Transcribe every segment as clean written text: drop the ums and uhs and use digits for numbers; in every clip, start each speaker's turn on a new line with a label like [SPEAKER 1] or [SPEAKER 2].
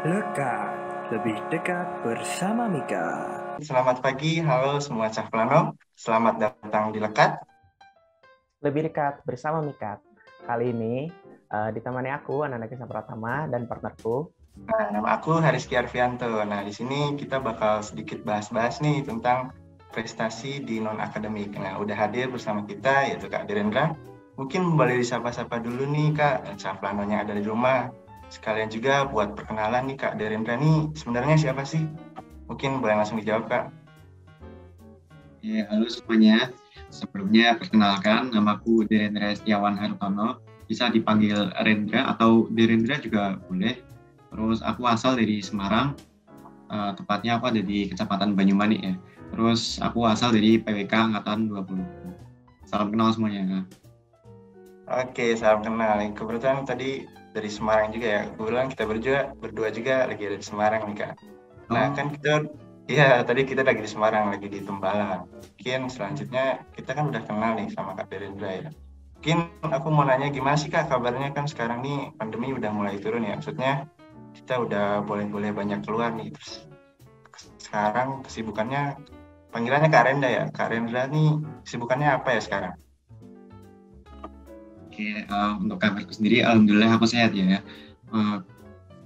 [SPEAKER 1] Lekat, lebih dekat bersama Mika.
[SPEAKER 2] Selamat pagi, halo semua Cahplano. Selamat datang di Lekat.
[SPEAKER 3] Lebih dekat bersama Mika. Kali ini ditemani aku, Ananda Kisah Pratama, dan partnerku.
[SPEAKER 2] Nah, nama aku Hariski Arfianto. Nah, di sini kita bakal sedikit bahas-bahas nih tentang prestasi di non-akademik. Nah, udah hadir bersama kita, yaitu Kak Direndra. Mungkin boleh disapa-sapa dulu nih, Kak, Cahplanonya ada di rumah. Sekalian juga buat perkenalan nih, Kak Direndra nih sebenarnya siapa sih? Mungkin boleh langsung dijawab, Kak.
[SPEAKER 4] Ya, halo semuanya. Sebelumnya perkenalkan, namaku Direndra Setiawan Hartono. Bisa dipanggil Rendra atau Direndra juga boleh. Terus aku asal dari Semarang, tepatnya aku ada di Kecamatan Banyumanik ya. Terus aku asal dari PWK Angkatan 20. Salam kenal semuanya.
[SPEAKER 2] Oke, salam kenal. Kebetulan tadi dari Semarang juga ya. Kebetulan kita berdua juga lagi ada di Semarang nih, Kak. Nah, kan tadi kita lagi di Semarang, lagi di Tembalang. Mungkin selanjutnya kita kan udah kenal nih sama Kak Direndra ya. Mungkin aku mau nanya gimana sih Kak kabarnya, kan sekarang nih pandemi udah mulai turun ya. Maksudnya kita udah boleh banyak keluar nih. Terus sekarang kesibukannya, panggilannya Kak Renda ya. Kak Renda nih kesibukannya apa ya sekarang?
[SPEAKER 4] Oke, untuk kabarku sendiri, alhamdulillah aku sehat ya.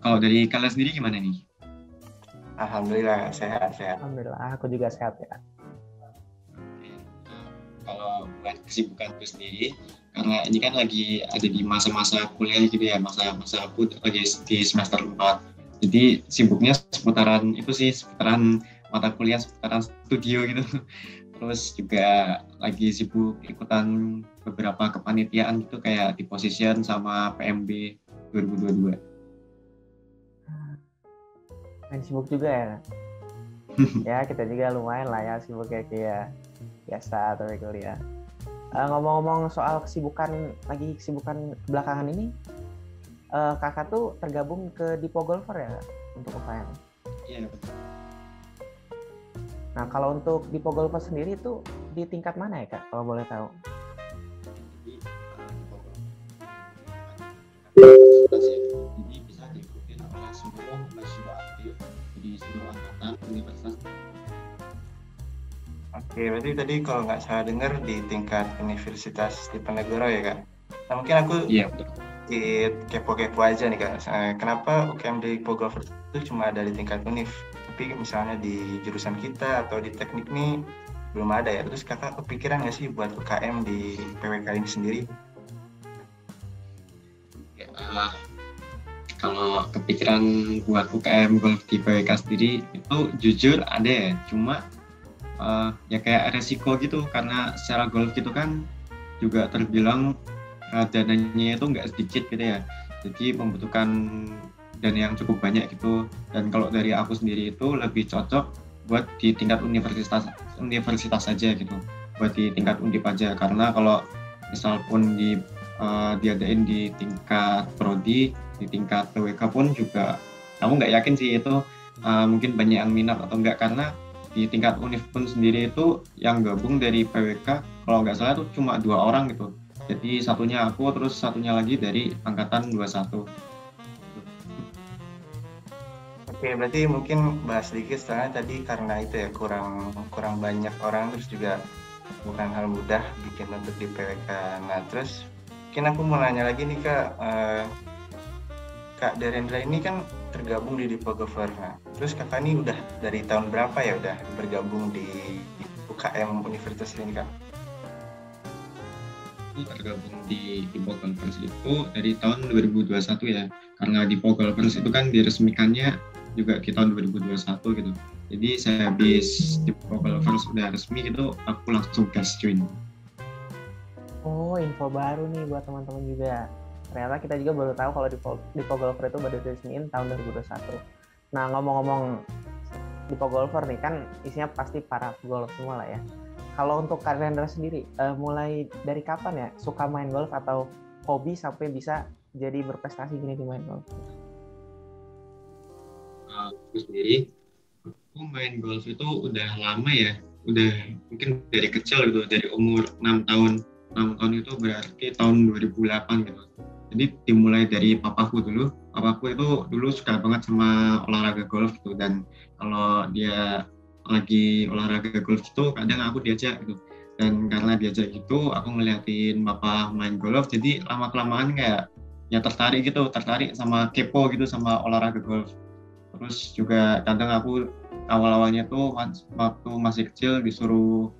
[SPEAKER 4] Kalau dari kalian sendiri gimana nih?
[SPEAKER 2] Alhamdulillah sehat.
[SPEAKER 3] Alhamdulillah, aku juga sehat ya.
[SPEAKER 4] Kalau buat kesibukanku sendiri, karena ini kan lagi ada di masa-masa kuliah gitu ya, masa aku lagi di semester 4. Jadi sibuknya seputaran mata kuliah, seputaran studio gitu. Terus juga lagi sibuk ikutan beberapa kepanitiaan gitu kayak di Position sama PMB 2022.
[SPEAKER 3] Main sibuk juga ya. Ya, kita juga lumayan lah ya sibuk kayak biasa tapi kuliah. Ngomong-ngomong soal kesibukan belakangan ini, kakak tuh tergabung ke Dipo Golfer ya untuk UKM.
[SPEAKER 4] Iya, betul.
[SPEAKER 3] Nah, kalau untuk Dipo Golfer sendiri itu di tingkat mana ya, Kak, kalau boleh tahu?
[SPEAKER 4] Jadi bisa diikutin oleh semua mahasiswa aktif di seluruh angkatan universitas.
[SPEAKER 2] Oke, berarti tadi kalau nggak salah dengar di tingkat Universitas Diponegoro ya Kak. Nah mungkin aku kepo-kepo aja nih Kak. Kenapa UKM di Golfer itu cuma ada di tingkat univ? Tapi misalnya di jurusan kita atau di teknik nih belum ada ya. Terus kakak kepikiran nggak sih buat UKM di PWK ini sendiri?
[SPEAKER 4] Kalau kepikiran buat UKM golf di PWK sendiri itu jujur ada ya, cuma ya kayak resiko gitu karena secara golf gitu kan juga terbilang dananya itu nggak sedikit gitu ya, jadi membutuhkan dana yang cukup banyak gitu. Dan kalau dari aku sendiri itu lebih cocok buat di tingkat universitas aja gitu, buat di tingkat undip aja, karena kalau misal pun diadain di tingkat prodi, di tingkat PWK pun juga aku nggak yakin sih itu mungkin banyak yang minat atau enggak, karena di tingkat univ pun sendiri itu yang gabung dari PWK kalau nggak salah itu cuma 2 orang gitu, jadi satunya aku, terus satunya lagi dari angkatan 21.
[SPEAKER 2] Oke, berarti mungkin bahas sedikit soalnya tadi karena itu ya kurang banyak orang, terus juga bukan hal mudah bikin untuk di PWK. Nah terus mungkin aku mau nanya lagi nih Kak Direndra ini kan tergabung di Dipo Golfer. Nah, terus kakak ini udah dari tahun berapa ya udah bergabung di UKM Universitas ini Kak?
[SPEAKER 4] Tergabung di Dipo Golfers itu dari tahun 2021 ya, karena Dipo Golfers itu kan diresmikannya juga di tahun 2021 gitu. Jadi saya habis Dipo Golfers udah resmi gitu, aku langsung gas join.
[SPEAKER 3] Oh, info baru nih buat teman-teman juga. Ternyata kita juga baru tahu kalau Dipo Golfer itu baru diresmiin tahun 2021. Nah, ngomong-ngomong Dipo Golfer nih kan isinya pasti para golf semua lah ya. Kalau untuk Kak Direndra sendiri, mulai dari kapan ya suka main golf atau hobi sampai bisa jadi berprestasi gini di main golf?
[SPEAKER 4] Aku sendiri, aku main golf itu udah lama ya, udah mungkin dari kecil gitu, dari umur 6 tahun. 6 tahun itu berarti tahun 2008 gitu. Jadi dimulai dari papaku dulu. Papaku itu dulu suka banget sama olahraga golf gitu, dan kalau dia lagi olahraga golf itu kadang aku diajak gitu. Dan karena diajak gitu, aku ngeliatin papa main golf, jadi lama-kelamaan kayak ya tertarik sama kepo gitu sama olahraga golf. Terus juga kadang aku awal-awalnya tuh waktu masih kecil disuruh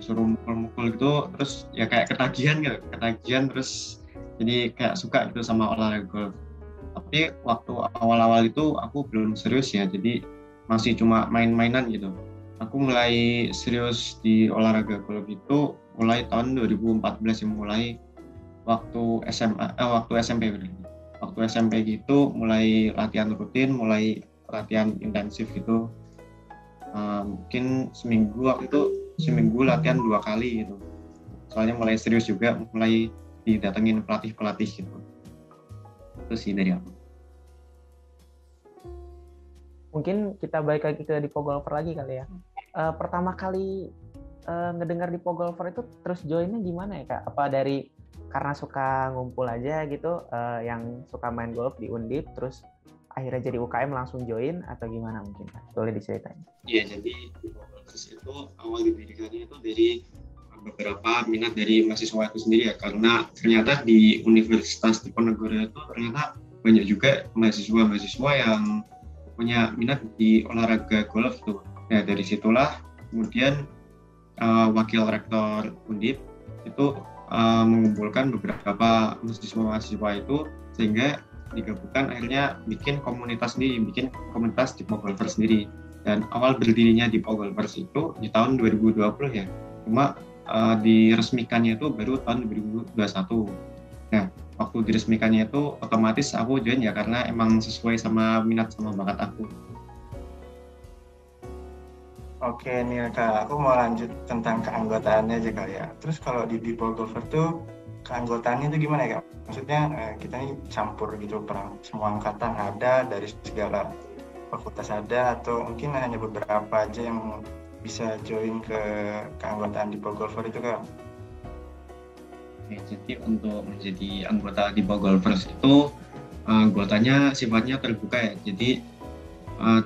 [SPEAKER 4] mukul-mukul gitu, terus ya kayak ketagihan terus jadi kayak suka gitu sama olahraga golf. Tapi waktu awal-awal itu aku belum serius ya, jadi masih cuma main-mainan gitu. Aku mulai serius di olahraga golf itu mulai tahun 2014 yang mulai waktu waktu SMP berarti. Waktu SMP gitu mulai latihan rutin, mulai latihan intensif gitu. Mungkin seminggu latihan 2 kali gitu. Soalnya mulai serius juga, mulai didatengin pelatih gitu. Itu sih dari aku.
[SPEAKER 3] Mungkin kita balik lagi ke Dipo Golfer lagi kali ya. Pertama kali ngedengar Dipo Golfer itu terus joinnya gimana ya Kak? Apa dari karena suka ngumpul aja gitu, yang suka main golf di Undip, terus akhirnya jadi UKM langsung join atau gimana mungkin Kak? Boleh diceritain?
[SPEAKER 4] Iya, jadi Dipo Golfers itu awal didirikannya itu dari beberapa minat dari mahasiswa itu sendiri ya, karena ternyata di Universitas Diponegoro itu ternyata banyak juga mahasiswa yang punya minat di olahraga golf tuh. Nah dari situlah kemudian wakil rektor Undip itu mengumpulkan beberapa mahasiswa itu sehingga digabungkan, akhirnya bikin komunitas Dipo Golfers sendiri. Dan awal berdirinya Dipo Golfers itu di tahun 2020 ya, cuma diresmikannya itu baru tahun 2021. Nah, waktu diresmikannya itu otomatis aku join ya, karena emang sesuai sama minat sama bakat aku.
[SPEAKER 2] Oke nih Kak, aku mau lanjut tentang keanggotaannya aja kali ya. Terus kalau di Dipo Golfer tuh keanggotaannya itu gimana ya Kak? Maksudnya kita ini campur gitu, semua angkatan ada, dari segala fakultas ada, atau mungkin hanya beberapa aja yang bisa join ke keanggotaan Dipo Golfer itu Kak?
[SPEAKER 4] Jadi untuk menjadi anggota Dipo Golfers itu anggotanya sifatnya terbuka ya. Jadi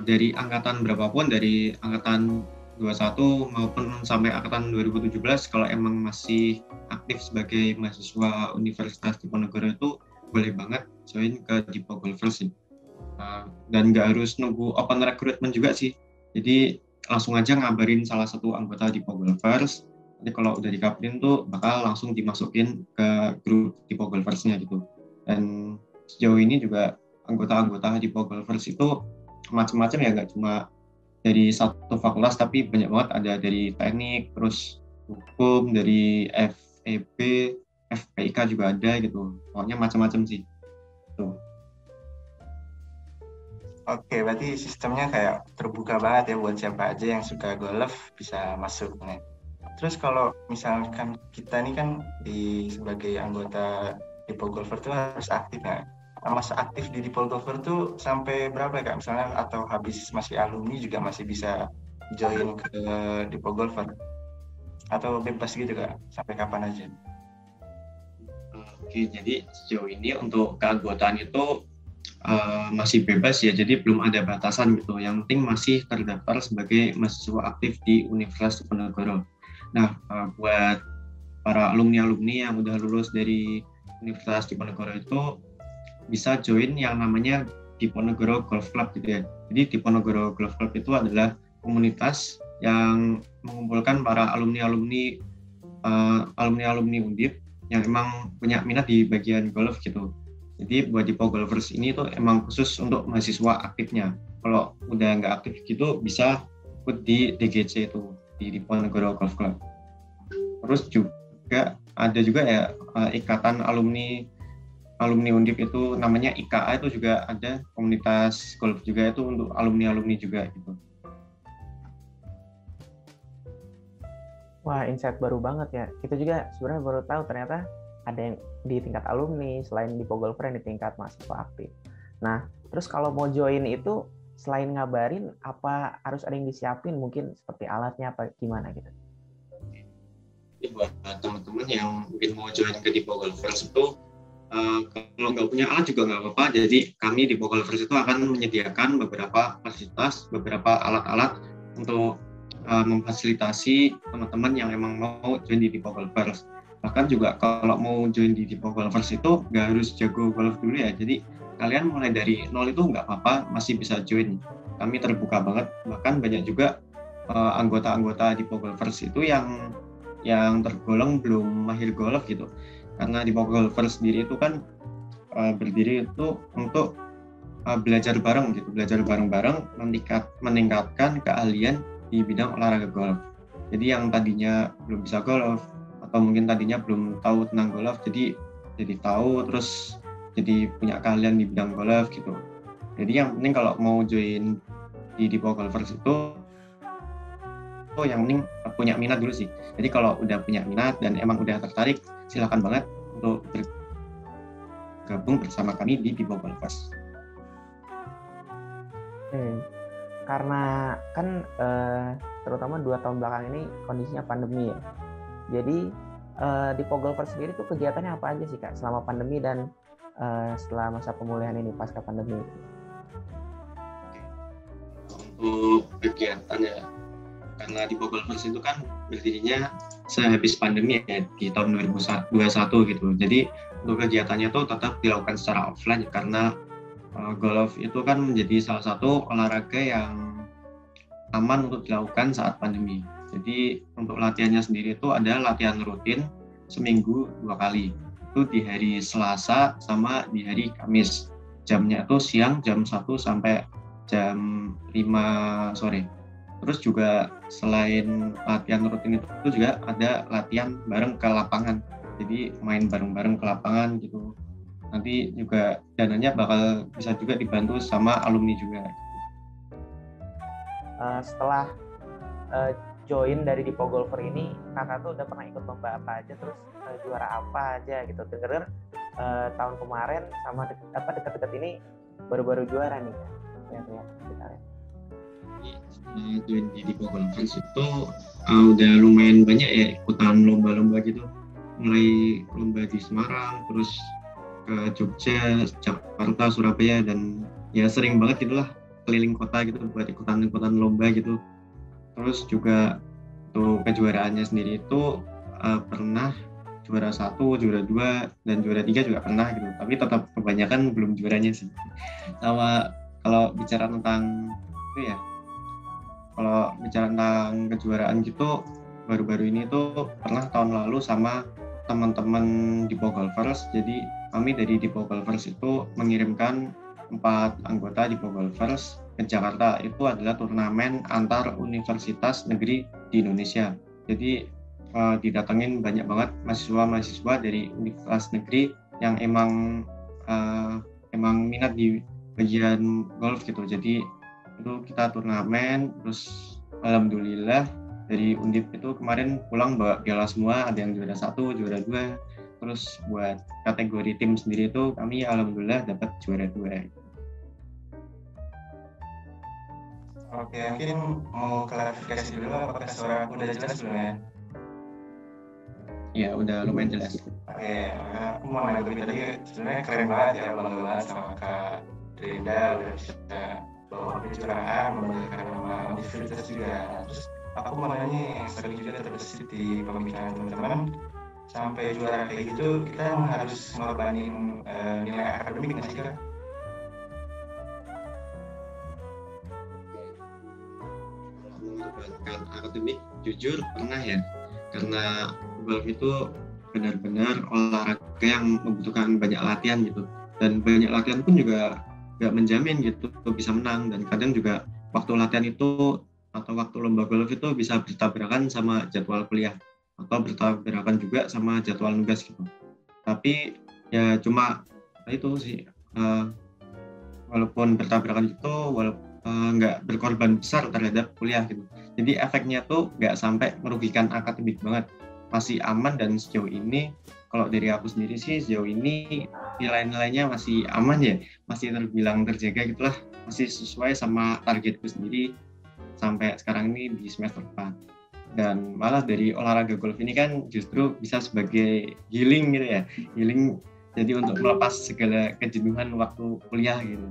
[SPEAKER 4] dari angkatan berapapun, dari angkatan 21 maupun sampai angkatan 2017, kalau emang masih aktif sebagai mahasiswa Universitas Diponegoro itu boleh banget join ke Dipo Golfers sih. Dan nggak harus nunggu open recruitment juga sih. Jadi langsung aja ngabarin salah satu anggota Dipo Golfers. Nanti kalau udah dikabarin tuh bakal langsung dimasukin ke grup Dipo Golfers-nya gitu. Dan sejauh ini juga anggota-anggota Dipo Golfers itu macam-macam ya, nggak cuma dari satu fakultas, tapi banyak banget, ada dari teknik, terus hukum, dari FEB, FPIK juga ada gitu. Pokoknya macam-macam sih. Tuh.
[SPEAKER 2] Oke, berarti sistemnya kayak terbuka banget ya buat siapa aja yang suka golf bisa masuk nih. Terus kalau misalkan kita nih kan sebagai anggota Dipo Golfer tuh harus aktif ya. Masa aktif di Dipo Golfer tuh sampai berapa ya Kak? Misalnya atau habis masih alumni juga masih bisa join ke Dipo Golfer? Atau bebas gitu Kak? Sampai kapan aja?
[SPEAKER 4] Oke, jadi sejauh ini untuk keanggotaan itu masih bebas ya, jadi belum ada batasan gitu. Yang penting masih terdaftar sebagai mahasiswa aktif di Universitas Diponegoro. Nah, buat para alumni yang udah lulus dari Universitas Diponegoro itu bisa join yang namanya Diponegoro Golf Club gitu ya. Jadi Diponegoro Golf Club itu adalah komunitas yang mengumpulkan para alumni Undip yang emang punya minat di bagian golf gitu. Jadi buat Dipo Golfers ini tuh emang khusus untuk mahasiswa aktifnya. Kalau udah nggak aktif gitu bisa ikut di DGC itu, di Diponegoro Golf Club. Terus juga ada juga ya ikatan alumni Undip itu namanya IKA, itu juga ada komunitas golf juga, itu untuk alumni juga gitu.
[SPEAKER 3] Wah, insight baru banget ya. Kita juga sebenarnya baru tahu ternyata ada yang di tingkat alumni selain Dipo Golfer yang di tingkat mahasiswa aktif. Nah, terus kalau mau join itu selain ngabarin, apa harus ada yang disiapin? Mungkin seperti alatnya apa gimana gitu?
[SPEAKER 4] Jadi buat teman-teman yang mungkin mau join ke Dipo Golfers itu kalau nggak punya alat juga nggak apa-apa. Jadi kami di Pogolvers itu akan menyediakan beberapa fasilitas, beberapa alat-alat untuk memfasilitasi teman-teman yang emang mau join di Pogolvers. Bahkan juga kalau mau join di Pogolvers itu nggak harus jago golf dulu ya. Jadi kalian mulai dari nol itu nggak apa-apa, masih bisa join. Kami terbuka banget. Bahkan banyak juga anggota-anggota di Pogolvers itu yang tergolong belum mahir golf gitu. Karena di Pogolvers sendiri itu kan berdiri itu untuk belajar bareng gitu, belajar bareng-bareng meningkatkan keahlian di bidang olahraga golf. Jadi yang tadinya belum bisa golf atau mungkin tadinya belum tahu tentang golf, jadi tahu, terus jadi punya keahlian di bidang golf gitu. Jadi yang penting kalau mau join di Pogolvers itu yang penting punya minat dulu sih. Jadi kalau udah punya minat dan emang udah tertarik, silakan banget untuk bergabung bersama kami di Pogolvers.
[SPEAKER 3] Karena kan terutama 2 tahun belakang ini kondisinya pandemi ya. Jadi di Pogolvers sendiri tuh kegiatannya apa aja sih Kak selama pandemi dan setelah masa pemulihan ini pasca pandemi?
[SPEAKER 4] Untuk kegiatan ya, karena di Pogolvers itu kan berdirinya sehabis pandemi ya, di tahun 2021 gitu. Jadi untuk kegiatannya tuh tetap dilakukan secara offline karena golf itu kan menjadi salah satu olahraga yang aman untuk dilakukan saat pandemi. Jadi untuk latihannya sendiri itu ada latihan rutin seminggu 2 kali. Itu di hari Selasa sama di hari Kamis. Jamnya itu siang jam 1 sampai jam 5 sore. Terus juga selain latihan rutin itu juga ada latihan bareng ke lapangan. Jadi main bareng-bareng ke lapangan gitu. Nanti juga dananya bakal bisa juga dibantu sama alumni juga.
[SPEAKER 3] Setelah join dari di Pogolver ini, Kakak tuh udah pernah ikut lomba apa aja, terus juara apa aja gitu. Dengar tahun kemarin sama dekat-dekat ini baru-baru juara nih kan. Lihat kita lihat.
[SPEAKER 4] Join di Pogolvers itu udah lumayan banyak ya ikutan lomba-lomba gitu, mulai lomba di Semarang, terus ke Jogja, Jakarta, Surabaya, dan ya sering banget gitulah keliling kota gitu buat ikutan lomba gitu. Terus juga untuk kejuaraannya sendiri itu pernah juara 1, juara 2, dan juara 3 juga pernah gitu, tapi tetap kebanyakan belum juaranya sih. Sama kalau bicara tentang itu ya, kalau bicara tentang kejuaraan gitu, baru-baru ini tuh pernah tahun lalu sama teman-teman di Pogolvers. Jadi kami dari di Pogolvers itu mengirimkan 4 anggota di Pogolvers ke Jakarta. Itu adalah turnamen antar universitas negeri di Indonesia. Jadi didatengin banyak banget mahasiswa-mahasiswa dari universitas negeri yang emang minat di bagian golf gitu. Jadi itu kita turnamen, terus alhamdulillah dari Undip itu kemarin pulang bawa piala semua, ada yang juara 1, juara 2, terus buat kategori tim sendiri itu kami alhamdulillah dapat juara 2.
[SPEAKER 2] Oke, mungkin mau klarifikasi dulu apakah suara aku udah jelas belum ya?
[SPEAKER 4] Ya udah lumayan jelas.
[SPEAKER 2] Oke, aku mau nanya tadi sebenarnya keren banget ya, bangga banget sama Kak Rida udah bisa bawa kejuaraan, membanggakan nama universitas juga. Terus aku mau nanya, sering juga terbesit di pembicaraan teman-teman, sampai juara kayak gitu kita harus ngorbanin nilai akademik nggak sih Kak?
[SPEAKER 4] Mengorbankan akademik, jujur pernah ya, karena golf itu benar-benar olahraga yang membutuhkan banyak latihan gitu, dan banyak latihan pun juga nggak menjamin gitu bisa menang, dan kadang juga waktu latihan itu atau waktu lomba golf itu bisa bertabrakan sama jadwal kuliah atau bertabrakan juga sama jadwal nugas gitu. Tapi ya cuma itu sih, walaupun bertabrakan itu nggak berkorban besar terhadap kuliah gitu. Jadi efeknya tuh nggak sampai merugikan akademik banget, masih aman. Dan sejauh ini kalau dari aku sendiri sih sejauh ini nilai-nilainya masih aman ya, masih terbilang terjaga gitulah, masih sesuai sama targetku sendiri sampai sekarang ini di semester 4. Dan malah dari olahraga golf ini kan justru bisa sebagai healing gitu ya, healing Jadi untuk melepas segala kejenuhan waktu kuliah gitu.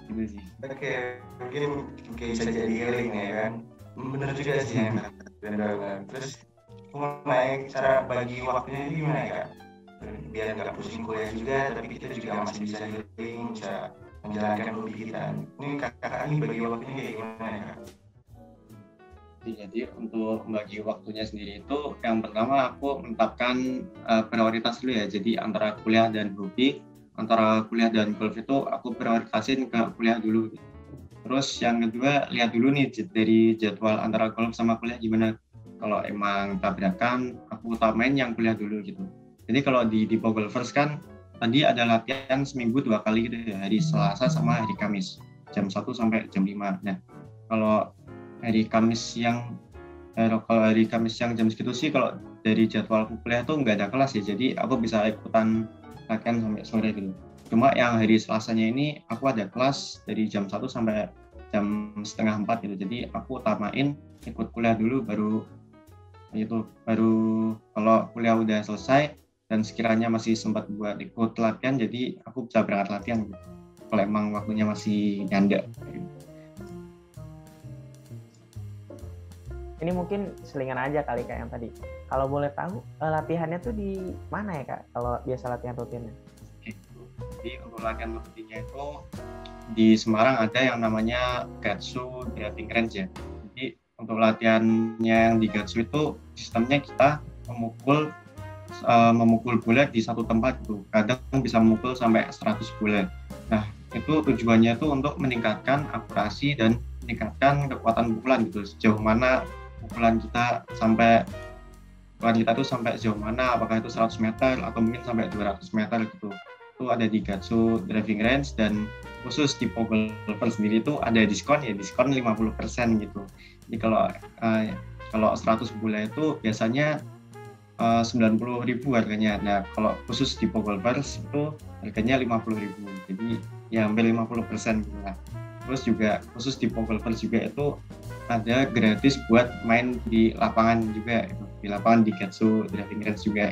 [SPEAKER 4] Gitu sih.
[SPEAKER 2] Oke, mungkin bisa jadi healing ya kan. Bener juga sih yang bener. Terus mau naik cara bagi waktunya ini gimana ya Kak? Biar nggak pusing kuliah juga, tapi kita juga masih bisa healing, bisa menjalankan hobi kita. Ini kakak ini bagi waktunya kayak gimana ya Kak?
[SPEAKER 4] Jadi untuk membagi waktunya sendiri itu yang pertama aku menetapkan prioritas dulu ya. Jadi antara kuliah dan hobi, antara kuliah dan golf itu aku prioritasin ke kuliah dulu. Terus yang kedua lihat dulu nih dari jadwal antara golf sama kuliah gimana. Kalau emang tabrakan, aku utamain yang kuliah dulu gitu. Jadi kalau di Pogolfers kan tadi ada latihan seminggu 2 kali gitu ya, hari Selasa sama hari Kamis jam 1 sampai jam 5. Nah kalau hari Kamis yang jam segitu sih kalau dari jadwal kuliah tuh nggak ada kelas ya, jadi aku bisa ikutan latihan sampai sore gitu. Cuma yang hari Selasanya ini aku ada kelas dari jam 1 sampai jam setengah 4 gitu, jadi aku utamain ikut kuliah dulu, baru kalau kuliah udah selesai dan sekiranya masih sempat buat ikut latihan, jadi aku bisa berangkat latihan gitu, kalau emang waktunya masih nyanda.
[SPEAKER 3] Ini mungkin selingan aja kali Kak yang tadi. Kalau boleh tahu latihannya tuh di mana ya Kak? Kalau biasa latihan rutinnya?
[SPEAKER 4] Jadi untuk latihan rutinnya itu di Semarang ada yang namanya Gatsu Driving Range ya. Jadi untuk latihannya yang di Gatsu itu sistemnya kita memukul bola di satu tempat itu. Kadang bisa memukul sampai 100 bola. Nah itu tujuannya itu untuk meningkatkan akurasi dan meningkatkan kekuatan pukulan gitu. Sejauh mana pukulan kita tuh sampai sejauh mana, apakah itu 100 meter atau mungkin sampai 200 meter gitu. Itu ada di Gatsu Driving Range, dan khusus di Pogolfers sendiri itu ada diskon 50% gitu. Jadi kalau 100 bola itu biasanya 90.000 harganya. Nah kalau khusus di Pogolfers itu harganya 50.000, jadi ya hampir 50% gitu lah. Terus juga khusus di Pogolfers juga itu ada gratis buat main di lapangan juga, di lapangan di Gatsu Driving Range juga.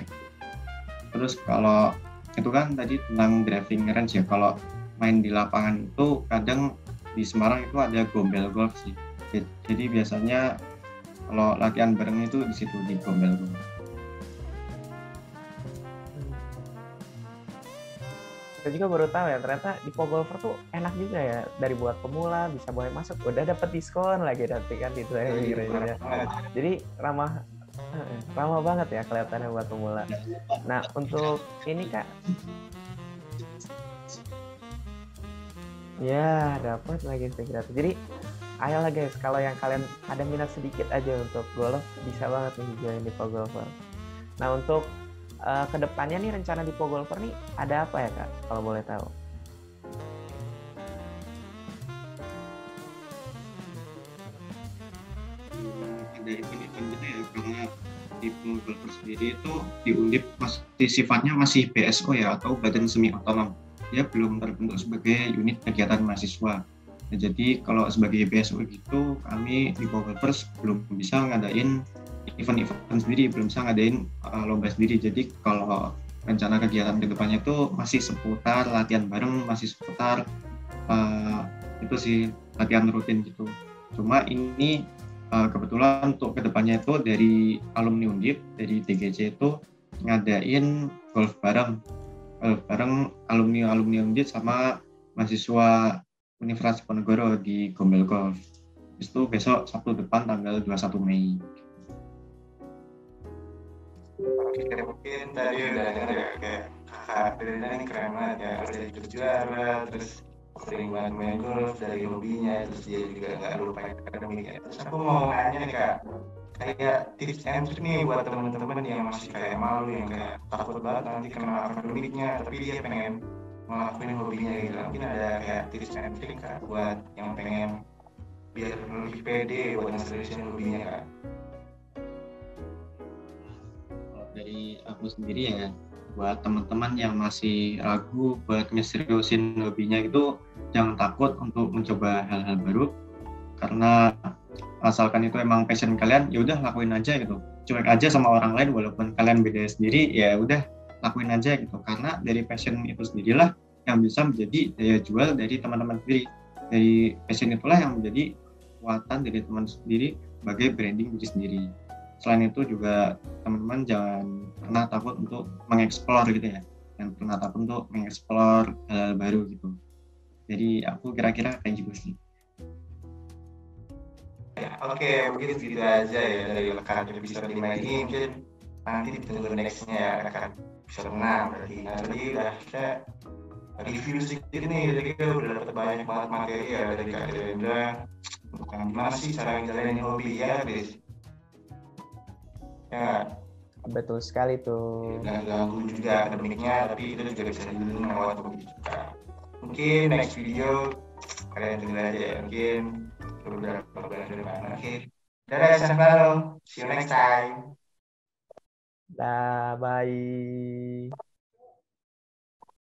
[SPEAKER 4] Terus kalau itu kan tadi tentang driving range ya, kalau main di lapangan itu kadang di Semarang itu ada Gombel Golf sih. Jadi biasanya kalau latihan bareng itu di situ di Gombel Golf.
[SPEAKER 3] Kita juga baru tahu ya ternyata di Pogolfer tuh enak juga ya, dari buat pemula bisa boleh masuk, udah dapat diskon lagi nanti kan di driving range. Jadi ramah banget ya kelihatannya buat pemula. Nah untuk ini Kak, ya dapat lagi integratif. Jadi ayolah guys, kalau yang kalian ada minat sedikit aja untuk golf, bisa banget nih join di Pogolfer. Nah untuk kedepannya nih rencana di Pogolfer nih ada apa ya Kak, kalau boleh tahu?
[SPEAKER 4] Ada event-event gitu ya, karena di Pogolfer sendiri itu di Undip sifatnya masih BSO ya, atau badan semi otonom. Dia belum terbentuk sebagai unit kegiatan mahasiswa. Nah, jadi kalau sebagai BSO gitu, kami di Pogolfers belum bisa ngadain event-event sendiri, belum bisa ngadain lomba sendiri. Jadi kalau rencana kegiatan kedepannya itu masih seputar latihan bareng, masih seputar itu sih, latihan rutin gitu. Cuma ini kebetulan untuk kedepannya itu dari alumni Undip, dari DGC itu ngadain golf bareng alumni Undip sama mahasiswa Universitas Diponegoro di Gombel Golf. Itu besok Sabtu depan tanggal 21 Mei.
[SPEAKER 2] Oke, mungkin tadi udah dengar ya kayak kakak Firda ini keren banget ya, udah ikut juara, terus sering banget main golf dari hobinya, terus dia juga nggak lupa akademik ya. Terus aku mau nanya nih Kak, kayak tips and trick nih buat teman-teman yang masih kayak malu, yang kayak takut banget nanti kena akademiknya, tapi dia pengen ngelakuin hobinya gitu. Mungkin ada kayak tips and trick Kak buat yang pengen biar lebih pede buat ngeseriusin hobinya Kak?
[SPEAKER 4] Dari aku sendiri ya, buat teman-teman yang masih ragu buat ngeseriusin hobinya itu jangan takut untuk mencoba hal-hal baru, karena asalkan itu emang passion kalian, ya udah lakuin aja gitu. Cuek aja sama orang lain, walaupun kalian beda sendiri, ya udah lakuin aja gitu, karena dari passion itu sendirilah yang bisa menjadi daya jual dari teman-teman sendiri. Dari passion itulah yang menjadi kekuatan dari teman sendiri sebagai branding diri sendiri. Selain itu juga teman-teman jangan pernah takut untuk mengeksplor gitu ya, jangan pernah takut untuk mengeksplor hal baru gitu. Jadi aku kira-kira kayak gitu sih.
[SPEAKER 2] Ya, oke, mungkin segitu aja ya dari rekan episode 5 ini. Mungkin nanti ditunggu nextnya ya rekan episode 6 berarti. Nah, tadi udah kita review sedikit nih, jadi kita udah dapat banyak banget materi ya dari Kak Devendra tentang gimana sih cara ngejalanin hobi ya, Chris. Ya,
[SPEAKER 3] Betul sekali tuh.
[SPEAKER 2] nggak ganggu juga akademiknya, tapi itu juga bisa dihubungi lewat hobi juga. Mungkin next video kalian tunggu aja ya, mungkin beberapa bulan ke depan. Oke, dadah, sehat selalu. See you next time.
[SPEAKER 3] Dah, bye.